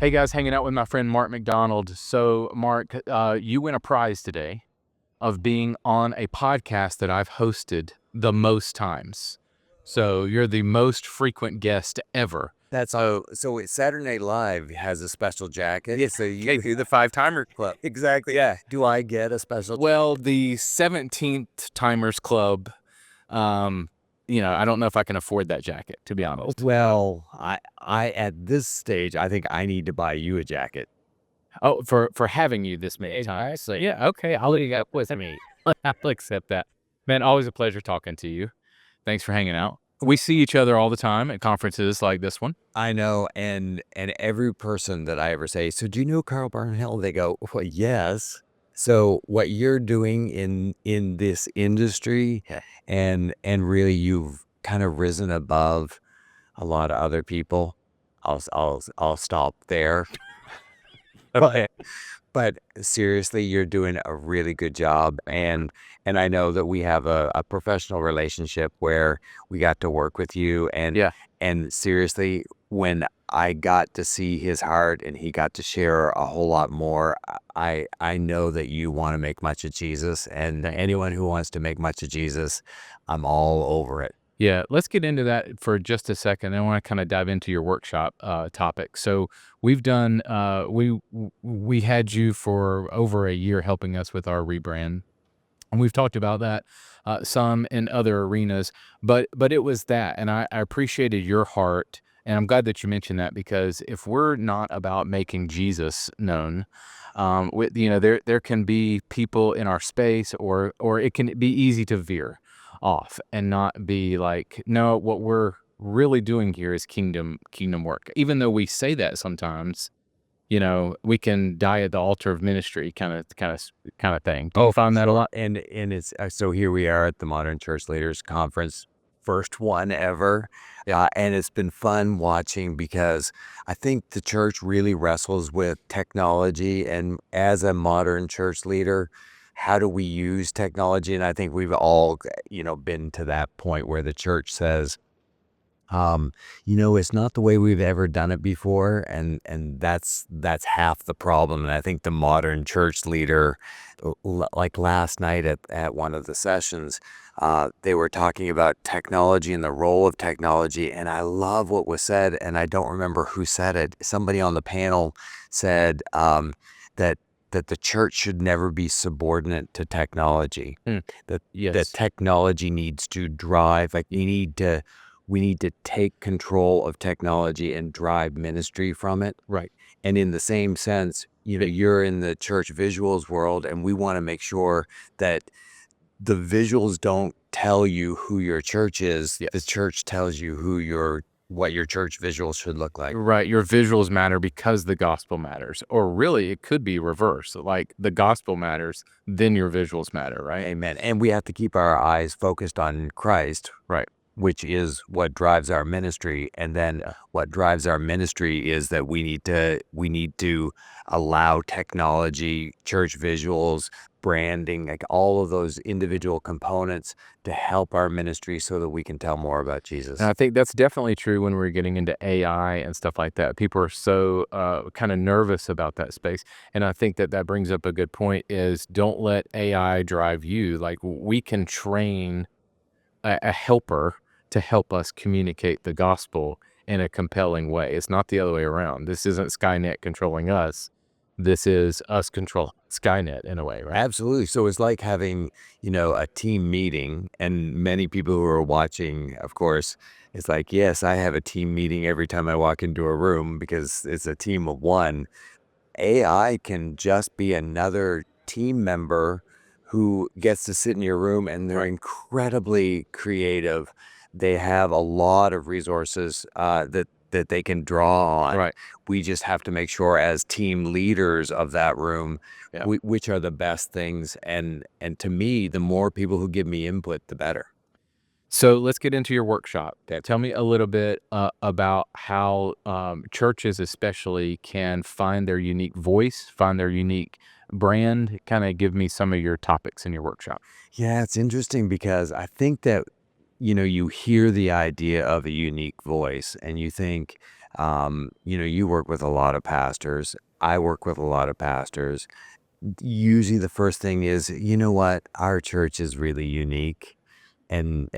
Hey guys, hanging out with my friend Mark McDonald. So, Mark, you win a prize today of being on a podcast that I've hosted the most times. So, you're the most frequent guest ever. So Saturday Night Live has a special jacket. Yeah, so you do the 5-timer club. exactly. Yeah. Do I get a special? Well, the 17th Timers Club, I don't know if I can afford that jacket, to be honest. Well, I at this stage, I think I need to buy you a jacket. Oh, for having you this many times. So, yeah, okay, I'll let you go with me. I'll accept that. Man, always a pleasure talking to you. Thanks for hanging out. We see each other all the time at conferences like this one. I know, and every person that I ever say, so do you know Carl Barnhill? They go, well, yes. So what you're doing in this industry, and really you've kind of risen above a lot of other people. I'll stop there. Okay. But seriously, you're doing a really good job. And I know that we have a professional relationship where we got to work with you. Yeah. And seriously, when I got to see his heart and he got to share a whole lot more, I know that you want to make much of Jesus. And anyone who wants to make much of Jesus, I'm all over it. Yeah, let's get into that for just a second. I want to kind of dive into your workshop topic. So we've done we had you for over a year helping us with our rebrand, and we've talked about that some in other arenas. But it was that, and I appreciated your heart, and I'm glad that you mentioned that, because if we're not about making Jesus known, there can be people in our space, or it can be easy to veer off and not be like, no, what we're really doing here is kingdom work. Even though we say that sometimes, we can die at the altar of ministry kind of thing. Do you find that a lot? And it's so here we are at the Modern Church Leaders Conference, first one ever. Yeah, and it's been fun watching, because I think the church really wrestles with technology, and as a modern church leader, how do we use technology? And I think we've all, been to that point where the church says, it's not the way we've ever done it before, and that's half the problem. And I think the modern church leader, like last night at one of the sessions, they were talking about technology and the role of technology, and I love what was said, and I don't remember who said it. Somebody on the panel said that the church should never be subordinate to technology. Yes. That technology needs to drive. Like we need to take control of technology and drive ministry from it. Right. And in the same sense, you're in the church visuals world, and we want to make sure that the visuals don't tell you who your church is. Yes. The church tells you what your church visuals should look like. Right. Your visuals matter because the gospel matters. Or really, it could be reverse. Like the gospel matters, then your visuals matter, right? Amen. And we have to keep our eyes focused on Christ. Right. Which is what drives our ministry. And then what drives our ministry is that we need to allow technology, church visuals, branding, like all of those individual components to help our ministry so that we can tell more about Jesus. And I think that's definitely true when we're getting into AI and stuff like that. People are so kind of nervous about that space. And I think that brings up a good point, is don't let AI drive you. Like we can train a helper to help us communicate the gospel in a compelling way. It's not the other way around. This isn't Skynet controlling us. This is us controlling Skynet in a way, right? Absolutely. So it's like having, a team meeting, and many people who are watching, of course, it's like, yes, I have a team meeting every time I walk into a room because it's a team of one. AI can just be another team member who gets to sit in your room, and they're incredibly creative. They have a lot of resources that they can draw on. Right. We just have to make sure, as team leaders of that room, which are the best things. And to me, the more people who give me input, the better. So let's get into your workshop. Tell me a little bit about how churches especially can find their unique voice, find their unique brand. Kind of give me some of your topics in your workshop. Yeah, it's interesting because I think that, you hear the idea of a unique voice and you think, You work with a lot of pastors. I work with a lot of pastors. Usually the first thing is, you know what? Our church is really unique. And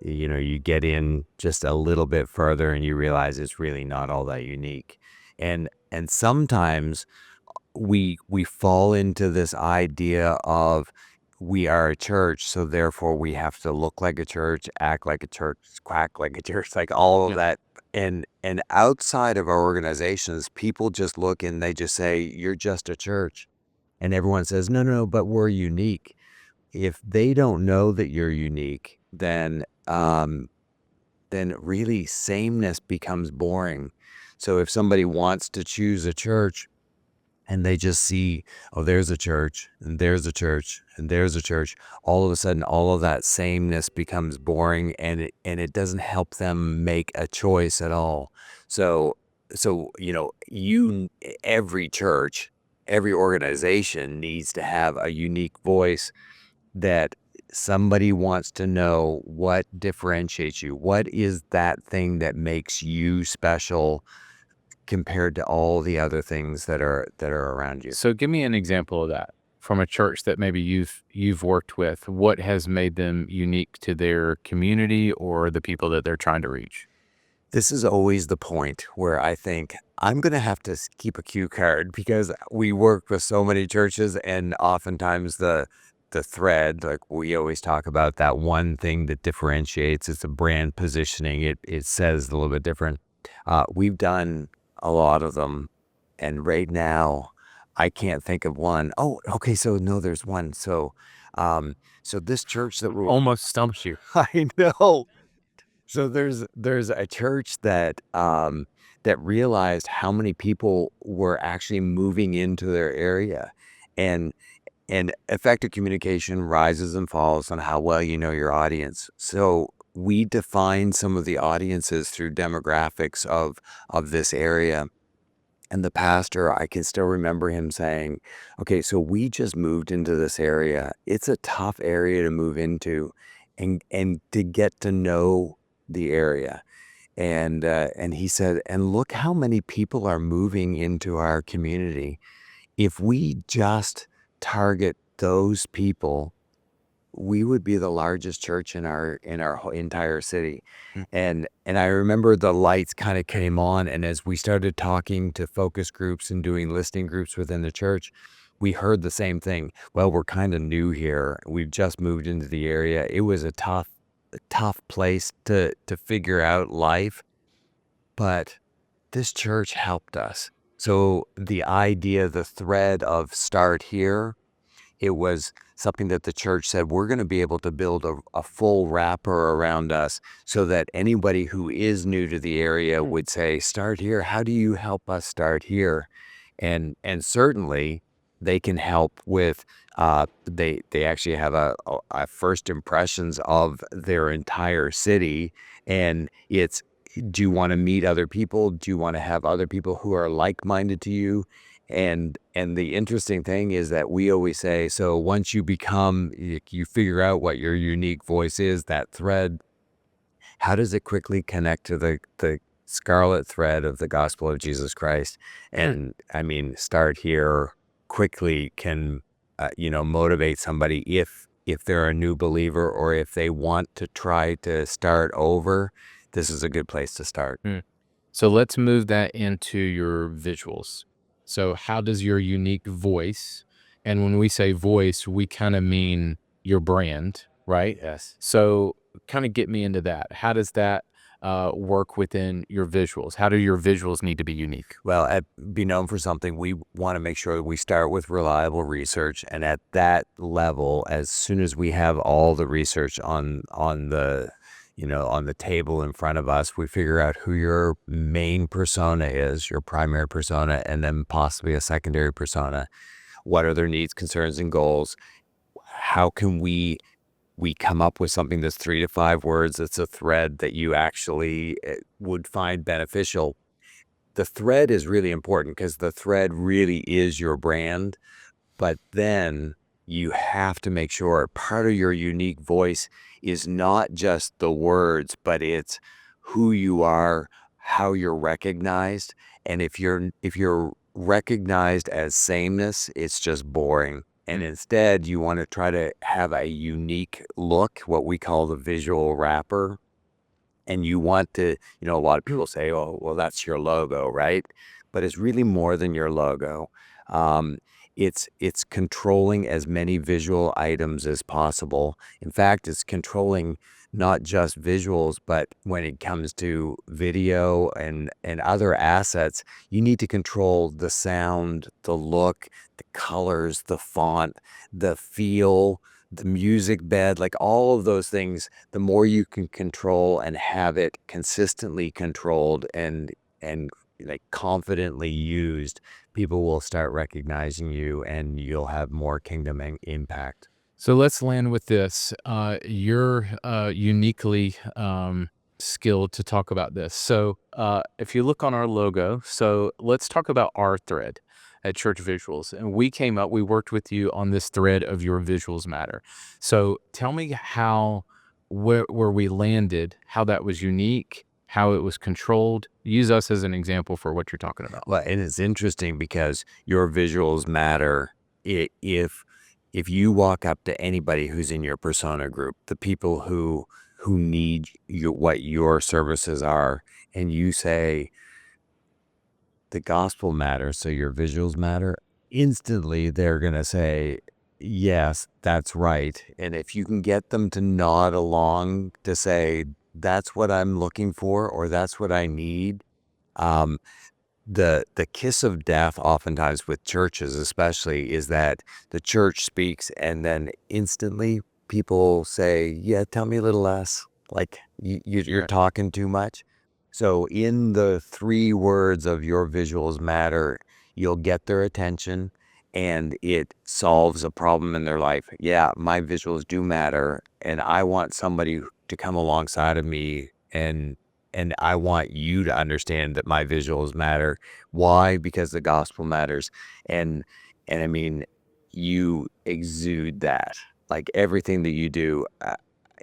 you get in just a little bit further and you realize it's really not all that unique. And sometimes we fall into this idea of we are a church, so therefore we have to look like a church, act like a church, quack like a church, like all of Yeah. that. And outside of our organizations, people just look and they just say, "You're just a church." And everyone says, "No, no, no, but we're unique." If they don't know that you're unique, then really sameness becomes boring. So if somebody wants to choose a church and they just see, oh, there's a church, and there's a church, and there's a church, all of a sudden, all of that sameness becomes boring, and it doesn't help them make a choice at all. So, every church, every organization needs to have a unique voice that somebody wants to know what differentiates you. What is that thing that makes you special compared to all the other things that are around you? So give me an example of that from a church that maybe you've worked with. What has made them unique to their community or the people that they're trying to reach? This is always the point where I think I'm going to have to keep a cue card because we work with so many churches, and oftentimes the thread, like we always talk about that one thing that differentiates, it's a brand positioning. It says a little bit different. We've done a lot of them, and right now I can't think of one. Oh, okay. So no, there's one. So this church that we're Almost stumps you. I know. So there's a church that realized how many people were actually moving into their area, and effective communication rises and falls on how well you know your audience. So we define some of the audiences through demographics of this area. And the pastor, I can still remember him saying, "Okay, so we just moved into this area. It's a tough area to move into, and to get to know the area." And he said, "And look how many people are moving into our community. If we just target those people, we would be the largest church in our entire city." Mm. And I remember the lights kind of came on, and as we started talking to focus groups and doing listening groups within the church, we heard the same thing. Well, we're kind of new here. We've just moved into the area. It was a tough place to figure out life, but this church helped us. So the idea, the thread of start here, it was something that the church said, we're going to be able to build a full wrapper around us so that anybody who is new to the area Hmm. would say, start here. How do you help us start here? And certainly they can help with, they actually have a first impressions of their entire city. And it's, do you want to meet other people? Do you want to have other people who are like-minded to you? And the interesting thing is that we always say, so once you figure out what your unique voice is, that thread, how does it quickly connect to the scarlet thread of the gospel of Jesus Christ? Hmm. And I mean, start here quickly can, motivate somebody if they're a new believer or if they want to try to start over. This is a good place to start. Hmm. So let's move that into your visuals. So how does your unique voice, and when we say voice, we kind of mean your brand, right? Yes. So kind of get me into that. How does that work within your visuals? How do your visuals need to be unique? Well, at be known for something, we want to make sure that we start with reliable research, and at that level, as soon as we have all the research on the table in front of us, we figure out who your main persona is, your primary persona, and then possibly a secondary persona. What are their needs, concerns, and goals? How can we come up with something that's 3 to 5 words, that's a thread that you actually would find beneficial? The thread is really important because the thread really is your brand, but then you have to make sure part of your unique voice is not just the words, but it's who you are, how you're recognized. And if you're recognized as sameness, it's just boring. And Mm. instead, you want to try to have a unique look, what we call the visual wrapper. And you want to, a lot of people say, oh, well, that's your logo, right? But it's really more than your logo. Um, it's controlling as many visual items as possible. In fact, it's controlling not just visuals, but when it comes to video and other assets, you need to control the sound, the look, the colors, the font, the feel, the music bed, like all of those things. The more you can control and have it consistently controlled and like confidently used, people will start recognizing you and you'll have more kingdom impact. So let's land with this. You're uniquely skilled to talk about this. So if you look on our logo, so let's talk about our thread at Church Visuals. And we worked with you on this thread of your visuals matter. So tell me how, where we landed, how that was unique, how it was controlled. Use us as an example for what you're talking about. Well, and it's interesting because your visuals matter. If you walk up to anybody who's in your persona group, the people who need what your services are, and you say the gospel matters, so your visuals matter, instantly they're gonna say, yes, that's right. And if you can get them to nod along to say, that's what I'm looking for, or that's what I need, um, the kiss of death oftentimes with churches especially is that the church speaks and then instantly people say, yeah, tell me a little less, like you're Right. talking too much. So in the 3 words of your visuals matter, you'll get their attention and it solves a problem in their life. Yeah, my visuals do matter and I want somebody to come alongside of me and I want you to understand that my visuals matter. Why? Because the gospel matters. And and I mean, you exude that. Like everything that you do,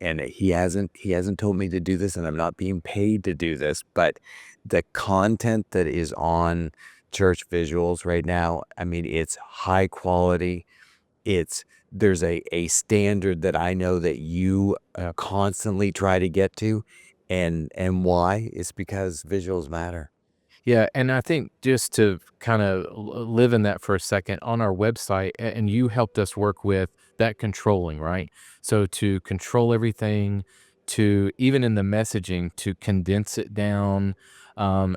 and he hasn't told me to do this, and I'm not being paid to do this, but the content that is on church visuals right now, I mean, it's high quality. There's a standard that I know that you constantly try to get to, and why? It's because visuals matter. Yeah, and I think just to kind of live in that for a second, on our website, and you helped us work with that controlling, right? So to control everything, to even in the messaging, to condense it down,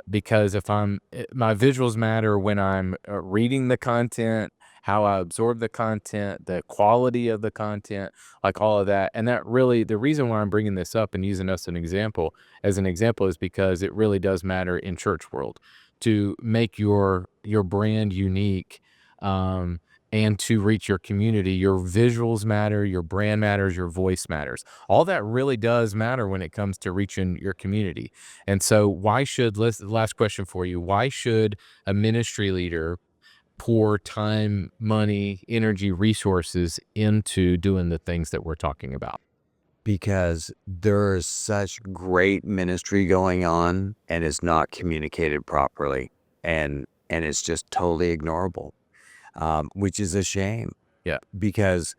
because if my visuals matter when I'm reading the content, how I absorb the content, the quality of the content, like all of that. And that really, the reason why I'm bringing this up and using us as an example is because it really does matter in church world to make your brand unique, um, and to reach your community. Your visuals matter, your brand matters, your voice matters. All that really does matter when it comes to reaching your community. And so why should, last question for you, why should a ministry leader pour time, money, energy, resources into doing the things that we're talking about? Because there's such great ministry going on and it's not communicated properly, and it's just totally ignorable, which is a shame Yeah. because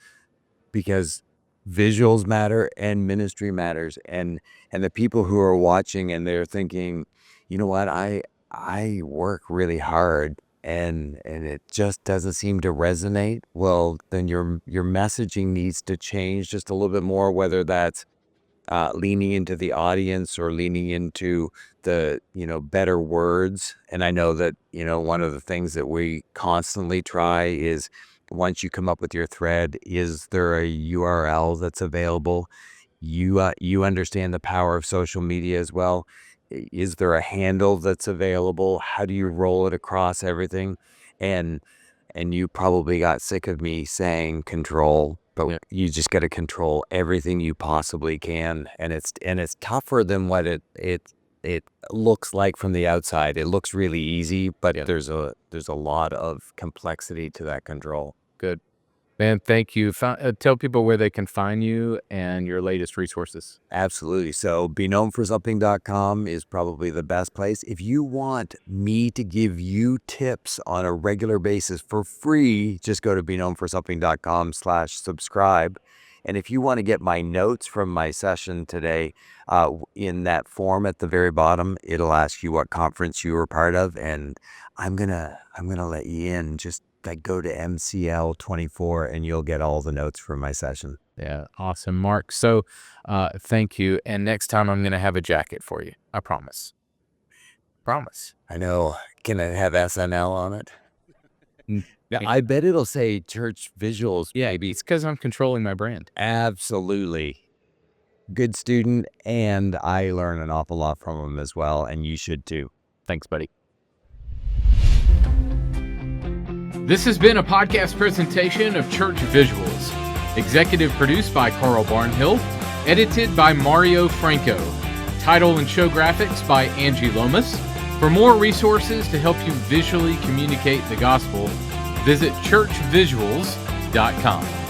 because visuals matter and ministry matters, and the people who are watching and they're thinking, you know what, I work really hard and it just doesn't seem to resonate. Well, then your messaging needs to change just a little bit more, whether that's leaning into the audience or leaning into the, better words. And I know that, one of the things that we constantly try is once you come up with your thread, is there a URL that's available? You understand the power of social media as well. Is there a handle that's available? How do you roll it across everything? And and you probably got sick of me saying control, but Yeah. you just got to control everything you possibly can, and it's tougher than what it looks like from the outside. It looks really easy, but Yeah. there's a lot of complexity to that control. Good. Man, thank you. Tell people where they can find you and your latest resources. Absolutely. So beknownforsomething.com is probably the best place. If you want me to give you tips on a regular basis for free, just go to beknownforsomething.com/subscribe. And if you want to get my notes from my session today, in that form at the very bottom, it'll ask you what conference you were part of, and I'm gonna let you in. Just like go to MCL24 and you'll get all the notes from my session. Yeah, awesome, Mark. So, thank you. And next time, I'm going to have a jacket for you. I promise. Promise. I know. Can it have SNL on it? Yeah, I bet it'll say Church Visuals. maybe it's because I'm controlling my brand. Absolutely. Good student, and I learn an awful lot from him as well, and you should too. Thanks, buddy. This has been a podcast presentation of Church Visuals. Executive produced by Carl Barnhill. Edited by Mario Franco. Title and show graphics by Angie Lomas. For more resources to help you visually communicate the gospel, visit churchvisuals.com.